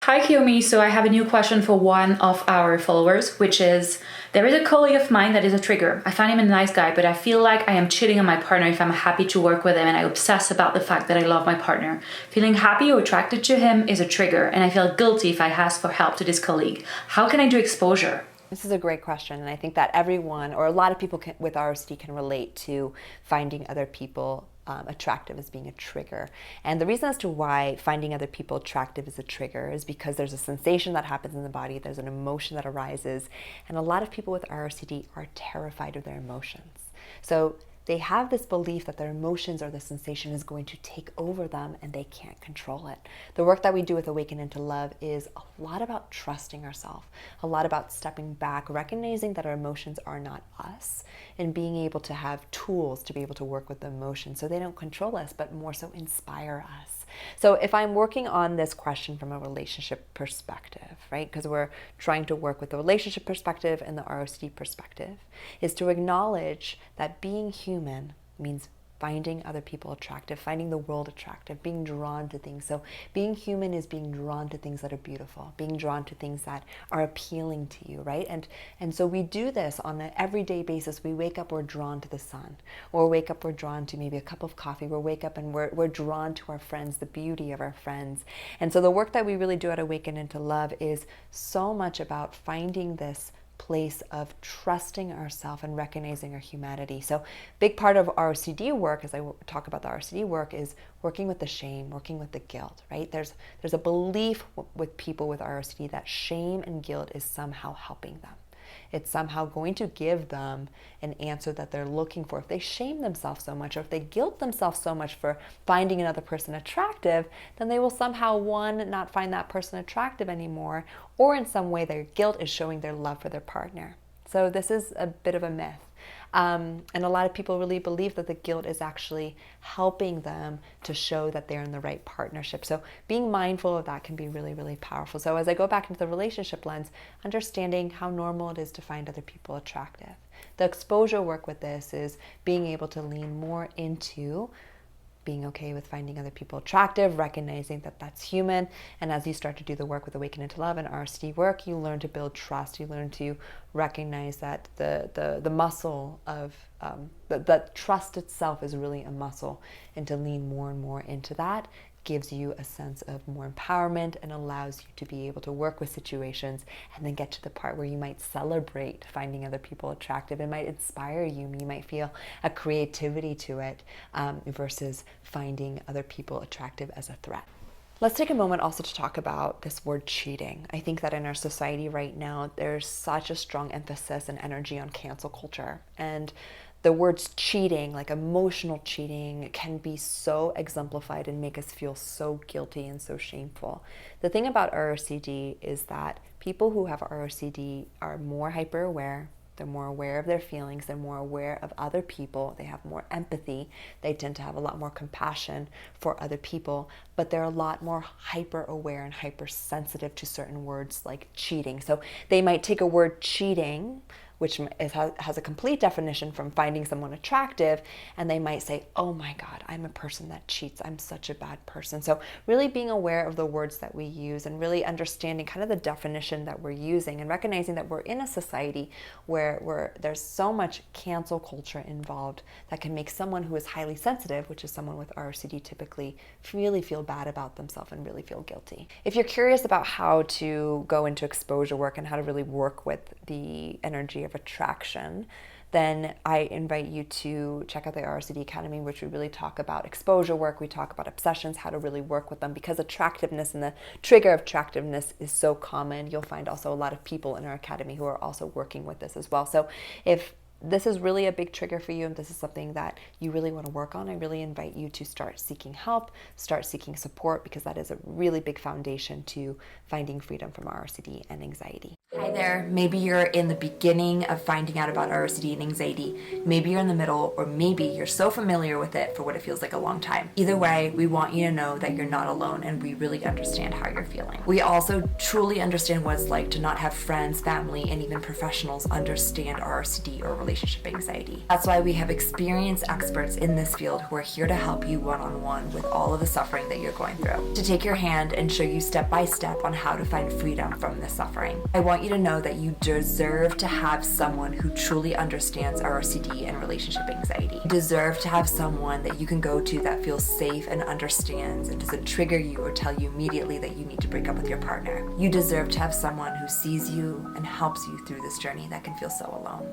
Hi Kiyomi, so I have a new question for one of our followers, which is, there is a colleague of mine that is a trigger. I find him a nice guy, but I feel like I am cheating on my partner if I'm happy to work with him and I obsess about the fact that I love my partner. Feeling happy or attracted to him is a trigger and I feel guilty if I ask for help to this colleague. How can I do exposure? This is a great question, and I think that everyone, or a lot of people with ROCD can relate to finding other people attractive as being a trigger. And the reason as to why finding other people attractive is a trigger is because there's a sensation that happens in the body, there's an emotion that arises, and a lot of people with ROCD are terrified of their emotions. So they have this belief that their emotions or the sensation is going to take over them and they can't control it. The work that we do with Awaken into Love is a lot about trusting ourselves, a lot about stepping back, recognizing that our emotions are not us, and being able to have tools to be able to work with the emotions so they don't control us, but more so inspire us. So if I'm working on this question from a relationship perspective, right, because we're trying to work with the relationship perspective and the ROCD perspective, is to acknowledge that being human means finding other people attractive, finding the world attractive, being drawn to things. So being human is being drawn to things that are beautiful, being drawn to things that are appealing to you, right? And so we do this on an everyday basis. We wake up, we're drawn to the sun, or wake up, we're drawn to maybe a cup of coffee. We'll wake up and we're drawn to our friends, the beauty of our friends. And so the work that we really do at Awaken into Love is so much about finding this place of trusting ourselves and recognizing our humanity. So big part of ROCD work, as I talk about the ROCD work, is working with the shame, working with the guilt, right? There's a belief with people with ROCD that shame and guilt is somehow helping them. It's somehow going to give them an answer that they're looking for. If they shame themselves so much, or if they guilt themselves so much for finding another person attractive, then they will somehow, one, not find that person attractive anymore, or in some way their guilt is showing their love for their partner. So this is a bit of a myth. And a lot of people really believe that the guilt is actually helping them to show that they're in the right partnership. So being mindful of that can be really, really powerful. So as I go back into the relationship lens, understanding how normal it is to find other people attractive. The exposure work with this is being able to lean more into being okay with finding other people attractive, recognizing that that's human. And as you start to do the work with Awaken into Love and ROCD work, you learn to build trust. You learn to recognize that the muscle of that trust itself is really a muscle, and to lean more and more into that gives you a sense of more empowerment and allows you to be able to work with situations and then get to the part where you might celebrate finding other people attractive. It might inspire you. You might feel a creativity to it versus finding other people attractive as a threat. Let's take a moment also to talk about this word cheating. I think that in our society right now, there's such a strong emphasis and energy on cancel culture. And the words cheating, like emotional cheating, can be so exemplified and make us feel so guilty and so shameful. The thing about ROCD is that people who have ROCD are more hyper aware. They're more aware of their feelings. They're more aware of other people. They have more empathy. They tend to have a lot more compassion for other people, but they're a lot more hyper aware and hypersensitive to certain words like cheating. So they might take a word cheating, which has a complete definition from finding someone attractive, and they might say, oh my God, I'm a person that cheats. I'm such a bad person. So really being aware of the words that we use and really understanding kind of the definition that we're using and recognizing that we're in a society where there's so much cancel culture involved that can make someone who is highly sensitive, which is someone with ROCD typically, really feel bad about themselves and really feel guilty. If you're curious about how to go into exposure work and how to really work with the energy of attraction, then I invite you to check out the ROCD Academy, which we really talk about exposure work. We talk about obsessions, how to really work with them, because attractiveness and the trigger of attractiveness is so common. You'll find also a lot of people in our academy who are also working with this as well. So if this is really a big trigger for you and this is something that you really want to work on, I really invite you to start seeking help, start seeking support, because that is a really big foundation to finding freedom from ROCD and anxiety. Hi there. Maybe you're in the beginning of finding out about ROCD and anxiety. Maybe you're in the middle, or maybe you're so familiar with it for what it feels like a long time. Either way, we want you to know that you're not alone and we really understand how you're feeling. We also truly understand what it's like to not have friends, family, and even professionals understand ROCD or relationship anxiety. That's why we have experienced experts in this field who are here to help you one-on-one with all of the suffering that you're going through, to take your hand and show you step by step on how to find freedom from this suffering. I want you to know that you deserve to have someone who truly understands ROCD and relationship anxiety. You deserve to have someone that you can go to that feels safe and understands and doesn't trigger you or tell you immediately that you need to break up with your partner. You deserve to have someone who sees you and helps you through this journey that can feel so alone.